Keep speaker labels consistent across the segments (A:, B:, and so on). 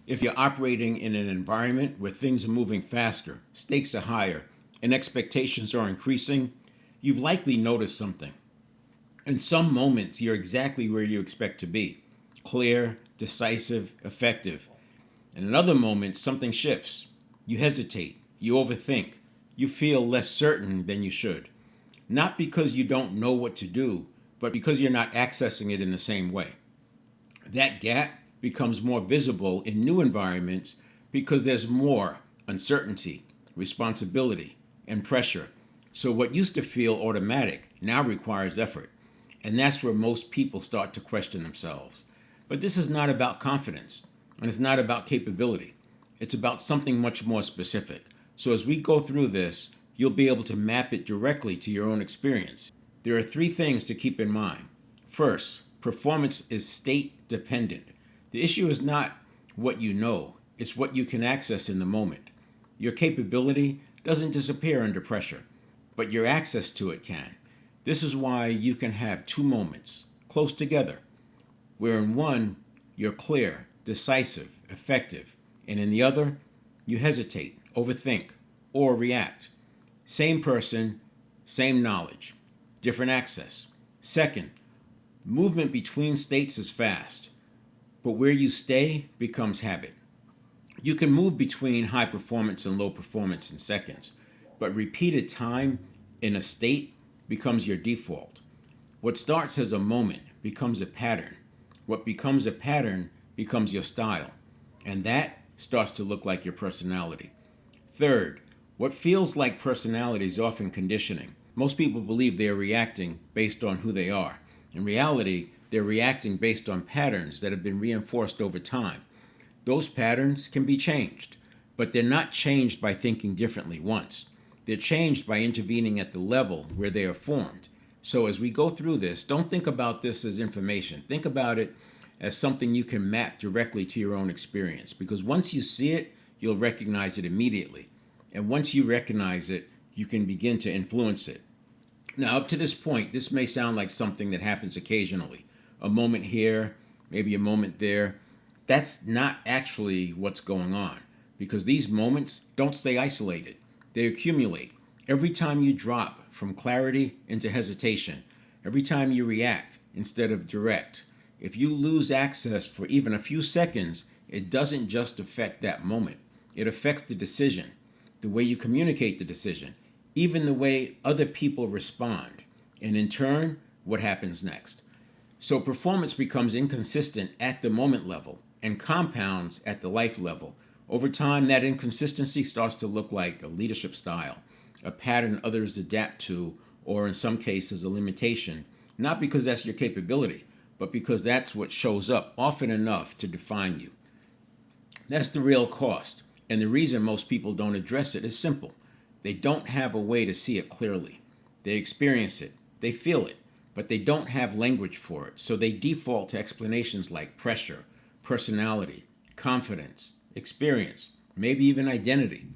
A: If you're operating in an environment where things are moving faster, stakes are higher, and expectations are increasing, you've likely noticed something. In some moments, you're exactly where you expect to be: clear, decisive, effective. And in other moments, something shifts. You hesitate, you overthink, you feel less certain than you should. Not because you don't know what to do, but because you're not accessing it in the same way. That gap becomes more visible in new environments because there's more uncertainty, responsibility, and pressure. So what used to feel automatic now requires effort. And that's where most people start to question themselves. But this is not about confidence, and it's not about capability. It's about something much more specific. So as we go through this, you'll be able to map it directly to your own experience. There are three things to keep in mind. First, performance is state dependent. The issue is not what you know, it's what you can access in the moment. Your capability doesn't disappear under pressure, but your access to it can. This is why you can have two moments close together, where in one, you're clear, decisive, effective, and in the other, you hesitate, overthink, or react. Same person, same knowledge, different access. Second, movement between states is fast, but where you stay becomes habit. You can move between high performance and low performance in seconds, but repeated time in a state becomes your default. What starts as a moment becomes a pattern. What becomes a pattern becomes your style, and that starts to look like your personality. Third, what feels like personality is often conditioning. Most people believe they are reacting based on who they are. In reality, they're reacting based on patterns that have been reinforced over time. Those patterns can be changed, but they're not changed by thinking differently once. They're changed by intervening at the level where they are formed. So as we go through this, don't think about this as information. Think about it as something you can map directly to your own experience, because once you see it, you'll recognize it immediately. And once you recognize it, you can begin to influence it. Now, up to this point, this may sound like something that happens occasionally. A moment here, maybe a moment there. That's not actually what's going on, because these moments don't stay isolated. They accumulate. Every time you drop from clarity into hesitation, every time you react instead of direct, if you lose access for even a few seconds, it doesn't just affect that moment. It affects the decision, the way you communicate the decision, even the way other people respond, and in turn, what happens next. So performance becomes inconsistent at the moment level and compounds at the life level. Over time, that inconsistency starts to look like a leadership style, a pattern others adapt to, or in some cases, a limitation, not because that's your capability, but because that's what shows up often enough to define you. That's the real cost. And the reason most people don't address it is simple. They don't have a way to see it clearly. They experience it, they feel it, but they don't have language for it. So they default to explanations like pressure, personality, confidence, experience, maybe even identity.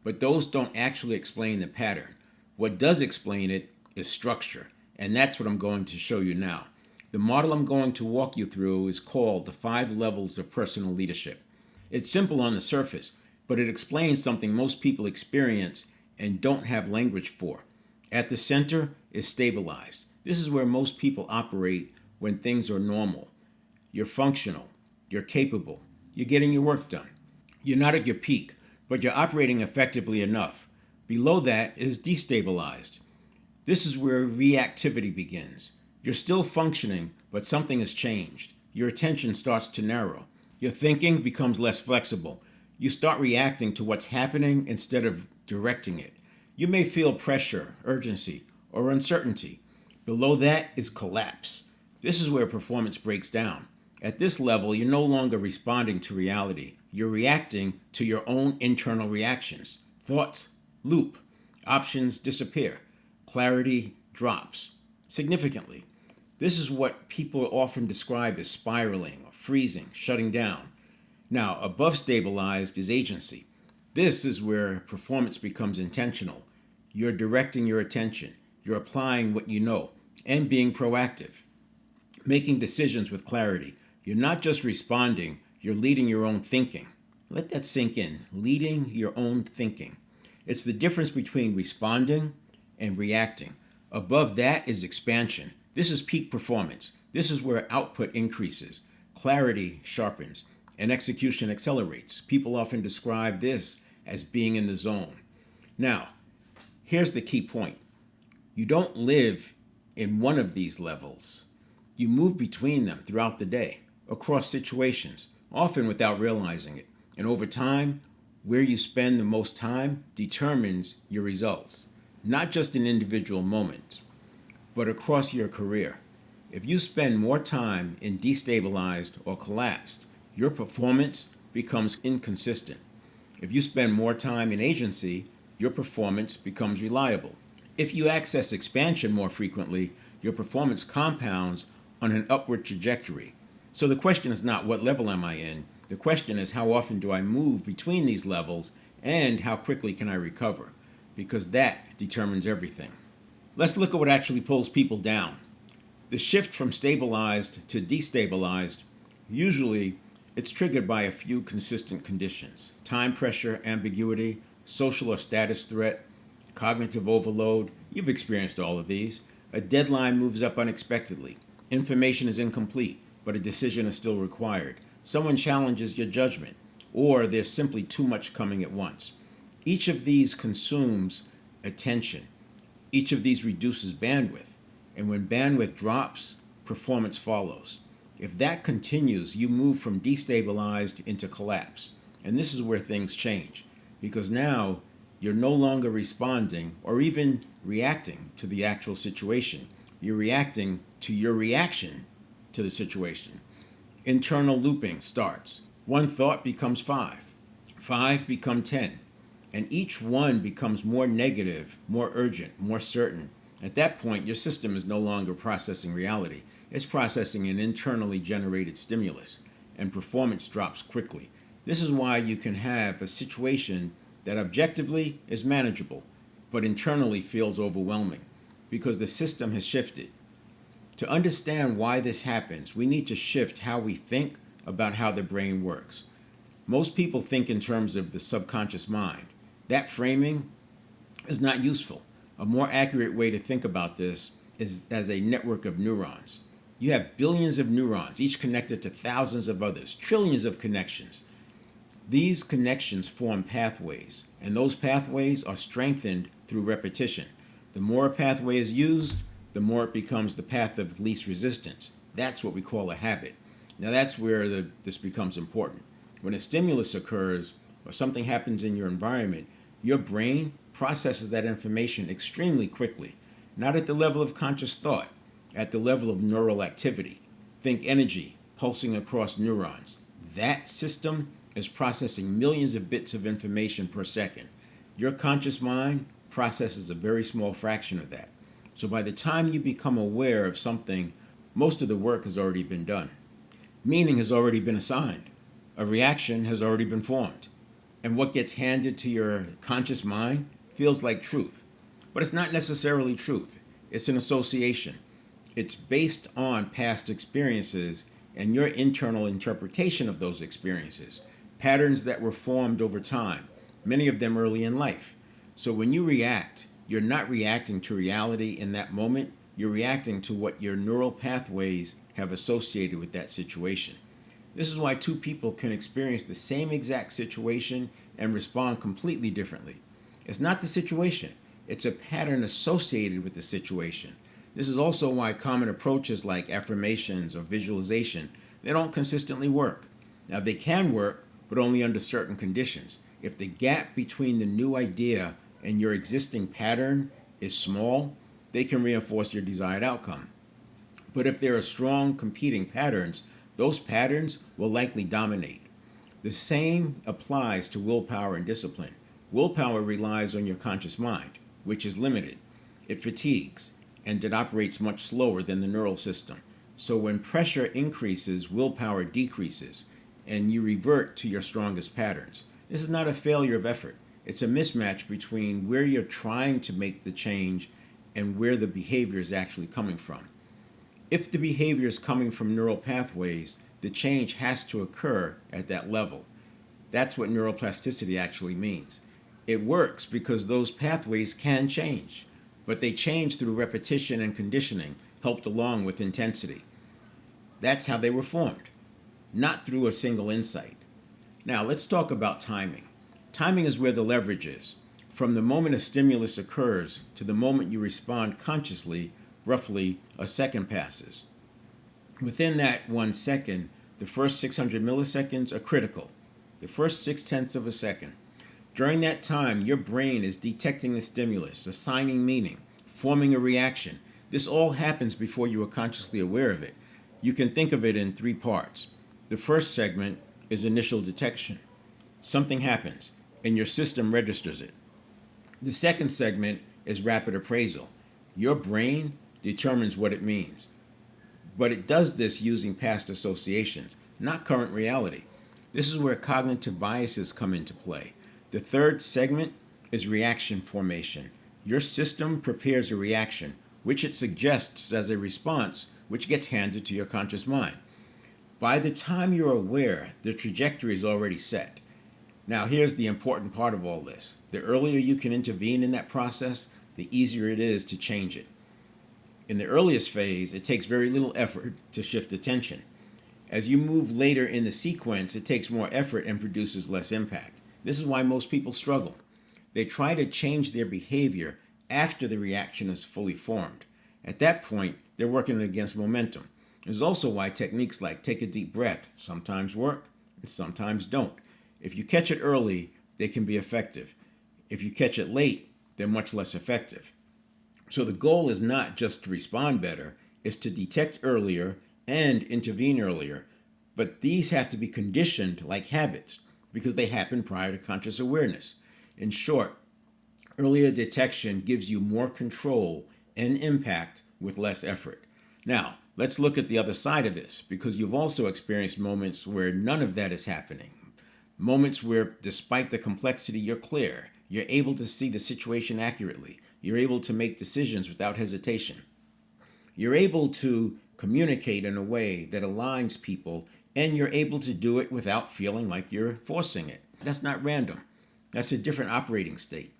A: But those don't actually explain the pattern. What does explain it is structure. And that's what I'm going to show you now. The model I'm going to walk you through is called the 5 levels of personal leadership. It's simple on the surface, but it explains something most people experience and don't have language for. At the center is stabilized. This is where most people operate when things are normal. You're functional, you're capable, you're getting your work done. You're not at your peak, but you're operating effectively enough. Below that is destabilized. This is where reactivity begins. You're still functioning, but something has changed. Your attention starts to narrow. Your thinking becomes less flexible. You start reacting to what's happening instead of directing it. You may feel pressure, urgency, or uncertainty. Below that is collapse. This is where performance breaks down. At this level, you're no longer responding to reality. You're reacting to your own internal reactions. Thoughts loop. Options disappear. Clarity drops significantly. This is what people often describe as spiraling or freezing, shutting down. Now, above stabilized is agency. This is where performance becomes intentional. You're directing your attention. You're applying what you know and being proactive, making decisions with clarity. You're not just responding, you're leading your own thinking. Let that sink in. Leading your own thinking. It's the difference between responding and reacting. Above that is expansion. This is peak performance. This is where output increases, clarity sharpens, and execution accelerates. People often describe this as being in the zone. Now, here's the key point. You don't live in one of these levels. You move between them throughout the day, across situations, often without realizing it. And over time, where you spend the most time determines your results, not just in individual moments, but across your career. If you spend more time in destabilized or collapsed, your performance becomes inconsistent. If you spend more time in agency, your performance becomes reliable. If you access expansion more frequently, your performance compounds on an upward trajectory. So the question is not what level am I in? The question is how often do I move between these levels and how quickly can I recover? Because that determines everything. Let's look at what actually pulls people down. The shift from stabilized to destabilized, usually it's triggered by a few consistent conditions: time pressure, ambiguity, social or status threat, cognitive overload. You've experienced all of these. A deadline moves up unexpectedly. Information is incomplete, but a decision is still required. Someone challenges your judgment, or there's simply too much coming at once. Each of these consumes attention. Each of these reduces bandwidth. And when bandwidth drops, performance follows. If that continues, you move from destabilized into collapse. And this is where things change, because now you're no longer responding or even reacting to the actual situation. You're reacting to your reaction to the situation. Internal looping starts. One thought becomes five. Five become 10. And each one becomes more negative, more urgent, more certain. At that point, your system is no longer processing reality. It's processing an internally generated stimulus, and performance drops quickly. This is why you can have a situation that objectively is manageable, but internally feels overwhelming, because the system has shifted. To understand why this happens, we need to shift how we think about how the brain works. Most people think in terms of the subconscious mind. That framing is not useful. A more accurate way to think about this is as a network of neurons. You have billions of neurons, each connected to thousands of others, trillions of connections. These connections form pathways, and those pathways are strengthened through repetition. The more a pathway is used, the more it becomes the path of least resistance. That's what we call a habit. Now that's where this becomes important. When a stimulus occurs or something happens in your environment, your brain processes that information extremely quickly, not at the level of conscious thought, at the level of neural activity. Think energy pulsing across neurons. That system is processing millions of bits of information per second. Your conscious mind processes a very small fraction of that. So by the time you become aware of something, most of the work has already been done. Meaning has already been assigned. A reaction has already been formed. And what gets handed to your conscious mind feels like truth. But it's not necessarily truth. It's an association. It's based on past experiences and your internal interpretation of those experiences. Patterns that were formed over time, many of them early in life. So when you react, you're not reacting to reality in that moment. You're reacting to what your neural pathways have associated with that situation. This is why two people can experience the same exact situation and respond completely differently. It's not the situation. It's a pattern associated with the situation. This is also why common approaches like affirmations or visualization, they don't consistently work. Now they can work, but only under certain conditions. If the gap between the new idea and your existing pattern is small, they can reinforce your desired outcome. But if there are strong competing patterns, those patterns will likely dominate. The same applies to willpower and discipline. Willpower relies on your conscious mind, which is limited. It fatigues, and it operates much slower than the neural system. So when pressure increases, willpower decreases, and you revert to your strongest patterns. This is not a failure of effort. It's a mismatch between where you're trying to make the change and where the behavior is actually coming from. If the behavior is coming from neural pathways, the change has to occur at that level. That's what neuroplasticity actually means. It works because those pathways can change, but they change through repetition and conditioning, helped along with intensity. That's how they were formed, not through a single insight. Now, let's talk about timing. Timing is where the leverage is. From the moment a stimulus occurs to the moment you respond consciously, roughly a second passes. Within that 1 second, the first 600 milliseconds are critical, the first 6/10ths of a second. During that time, your brain is detecting the stimulus, assigning meaning, forming a reaction. This all happens before you are consciously aware of it. You can think of it in three parts. The first segment is initial detection. Something happens, and your system registers it. The second segment is rapid appraisal. Your brain determines what it means, but it does this using past associations, not current reality. This is where cognitive biases come into play. The third segment is reaction formation. Your system prepares a reaction, which it suggests as a response, which gets handed to your conscious mind. By the time you're aware, the trajectory is already set. Now, here's the important part of all this. The earlier you can intervene in that process, the easier it is to change it. In the earliest phase, it takes very little effort to shift attention. As you move later in the sequence, it takes more effort and produces less impact. This is why most people struggle. They try to change their behavior after the reaction is fully formed. At that point, they're working against momentum. This is also why techniques like take a deep breath sometimes work and sometimes don't. If you catch it early, they can be effective. If you catch it late, they're much less effective. So the goal is not just to respond better, it's to detect earlier and intervene earlier. But these have to be conditioned like habits because they happen prior to conscious awareness. In short, earlier detection gives you more control and impact with less effort. Now, let's look at the other side of this because you've also experienced moments where none of that is happening. Moments where, despite the complexity, you're clear. You're able to see the situation accurately. You're able to make decisions without hesitation. You're able to communicate in a way that aligns people, and you're able to do it without feeling like you're forcing it. That's not random. That's a different operating state.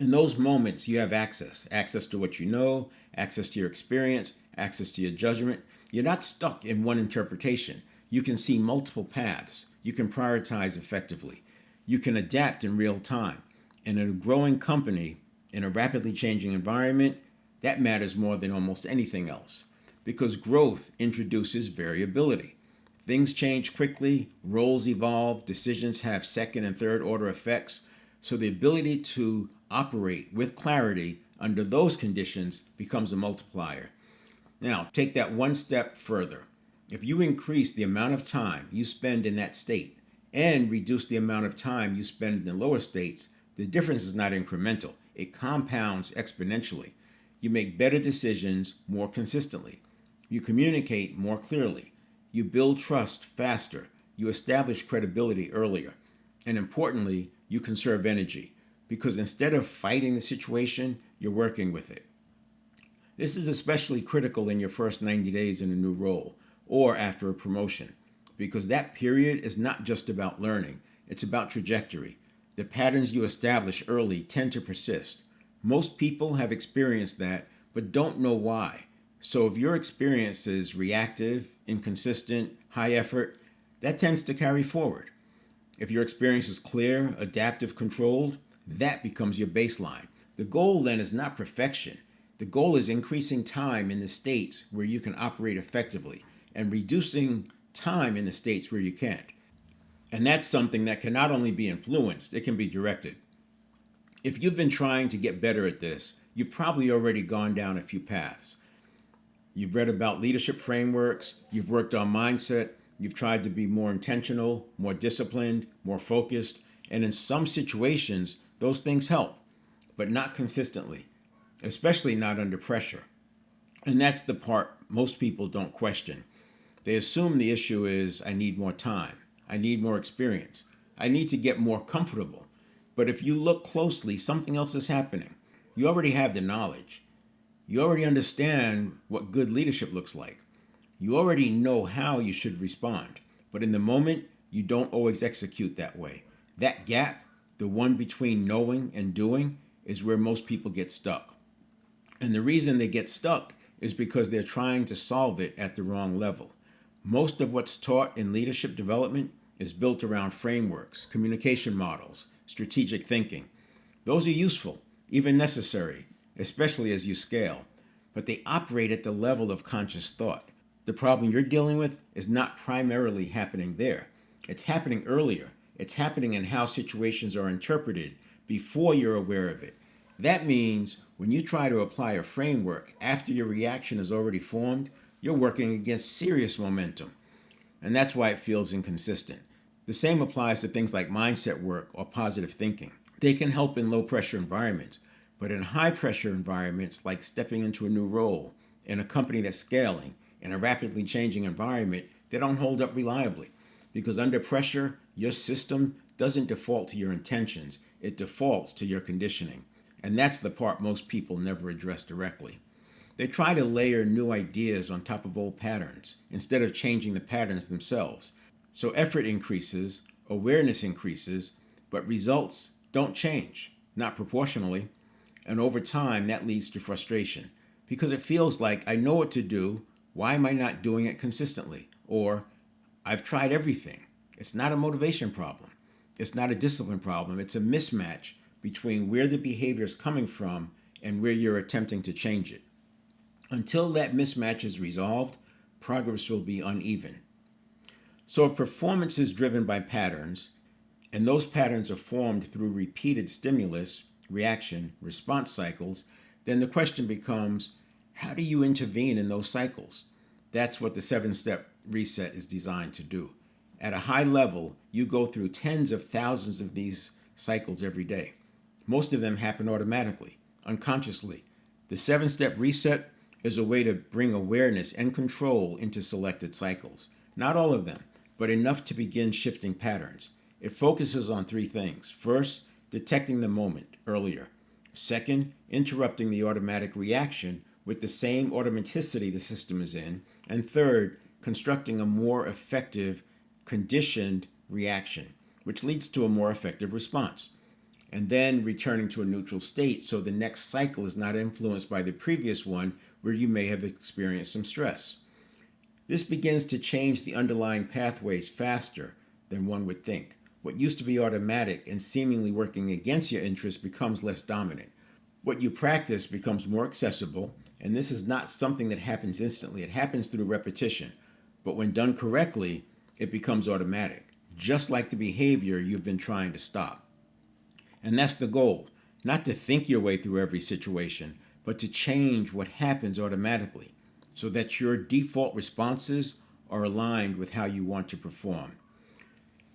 A: In those moments, you have access to what you know, access to your experience, access to your judgment. You're not stuck in one interpretation. You can see multiple paths. You can prioritize effectively. You can adapt in real time. And in a growing company, in a rapidly changing environment, that matters more than almost anything else because growth introduces variability. Things change quickly, roles evolve, decisions have second and third order effects. So the ability to operate with clarity under those conditions becomes a multiplier. Now, take that one step further. If you increase the amount of time you spend in that state and reduce the amount of time you spend in the lower states, the difference is not incremental. It compounds exponentially. You make better decisions more consistently. You communicate more clearly. You build trust faster. You establish credibility earlier. And importantly, you conserve energy because instead of fighting the situation, you're working with it. This is especially critical in your first 90 days in a new role or after a promotion because that period is not just about learning, it's about trajectory. The patterns you establish early tend to persist. Most people have experienced that but don't know why. So if your experience is reactive, inconsistent, high effort, that tends to carry forward. If your experience is clear, adaptive, controlled, that becomes your baseline. The goal then is not perfection. The goal is increasing time in the states where you can operate effectively and reducing time in the states where you can't. And that's something that can not only be influenced, it can be directed. If you've been trying to get better at this, you've probably already gone down a few paths. You've read about leadership frameworks, you've worked on mindset, you've tried to be more intentional, more disciplined, more focused, and in some situations, those things help, but not consistently, especially not under pressure. And that's the part most people don't question. They assume the issue is, I need more time, I need more experience, I need to get more comfortable. But if you look closely, something else is happening. You already have the knowledge. You already understand what good leadership looks like. You already know how you should respond. But in the moment, you don't always execute that way. That gap, the one between knowing and doing, is where most people get stuck. And the reason they get stuck is because they're trying to solve it at the wrong level. Most of what's taught in leadership development is built around frameworks, communication models, strategic thinking. Those are useful, even necessary, especially as you scale, but they operate at the level of conscious thought. The problem you're dealing with is not primarily happening there. It's happening earlier. It's happening in how situations are interpreted before you're aware of it. That means when you try to apply a framework after your reaction is already formed, you're working against serious momentum. And that's why it feels inconsistent. The same applies to things like mindset work or positive thinking. They can help in low pressure environments, but in high pressure environments like stepping into a new role, in a company that's scaling, in a rapidly changing environment, they don't hold up reliably. Because under pressure, your system doesn't default to your intentions, it defaults to your conditioning. And that's the part most people never address directly. They try to layer new ideas on top of old patterns instead of changing the patterns themselves. So effort increases, awareness increases, but results don't change, not proportionally. And over time, that leads to frustration because it feels like I know what to do, why am I not doing it consistently? Or I've tried everything. It's not a motivation problem. It's not a discipline problem. It's a mismatch between where the behavior is coming from and where you're attempting to change it. Until that mismatch is resolved, progress will be uneven. So if performance is driven by patterns, and those patterns are formed through repeated stimulus, reaction, response cycles, then the question becomes, how do you intervene in those cycles? That's what the 7-step reset is designed to do. At a high level, you go through tens of thousands of these cycles every day. Most of them happen automatically, unconsciously. The 7-step reset is a way to bring awareness and control into selected cycles. Not all of them, but enough to begin shifting patterns. It focuses on 3 things. First, detecting the moment earlier. Second, interrupting the automatic reaction with the same automaticity the system is in. And third, constructing a more effective, conditioned reaction, which leads to a more effective response. And then returning to a neutral state so the next cycle is not influenced by the previous one where you may have experienced some stress. This begins to change the underlying pathways faster than one would think. What used to be automatic and seemingly working against your interests becomes less dominant. What you practice becomes more accessible, and this is not something that happens instantly. It happens through repetition. But when done correctly, it becomes automatic, just like the behavior you've been trying to stop. And that's the goal, not to think your way through every situation, but to change what happens automatically so that your default responses are aligned with how you want to perform.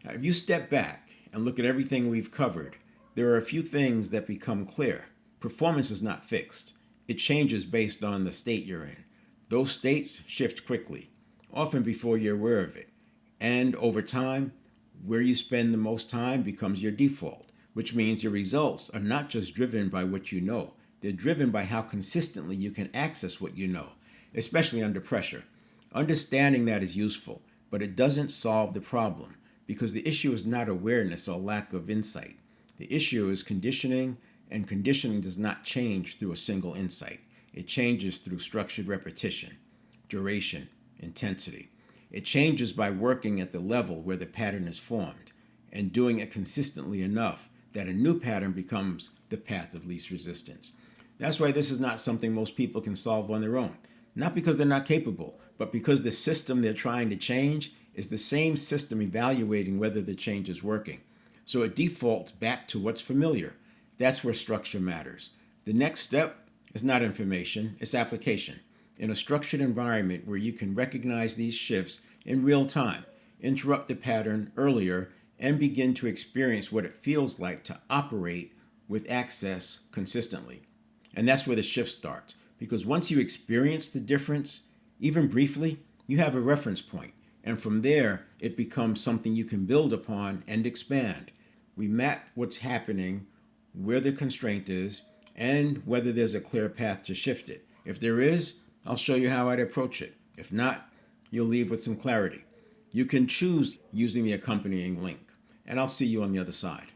A: Now, if you step back and look at everything we've covered, there are a few things that become clear. Performance is not fixed. It changes based on the state you're in. Those states shift quickly, often before you're aware of it. And over time, where you spend the most time becomes your default, which means your results are not just driven by what you know. They're driven by how consistently you can access what you know, especially under pressure. Understanding that is useful, but it doesn't solve the problem because the issue is not awareness or lack of insight. The issue is conditioning, and conditioning does not change through a single insight. It changes through structured repetition, duration, intensity. It changes by working at the level where the pattern is formed and doing it consistently enough that a new pattern becomes the path of least resistance. That's why this is not something most people can solve on their own. Not because they're not capable, but because the system they're trying to change is the same system evaluating whether the change is working. So it defaults back to what's familiar. That's where structure matters. The next step is not information, it's application. In a structured environment where you can recognize these shifts in real time, interrupt the pattern earlier, and begin to experience what it feels like to operate with access consistently. And that's where the shift starts. Because once you experience the difference, even briefly, you have a reference point. And from there, it becomes something you can build upon and expand. We map what's happening, where the constraint is, and whether there's a clear path to shift it. If there is, I'll show you how I'd approach it. If not, you'll leave with some clarity. You can choose using the accompanying link, and I'll see you on the other side.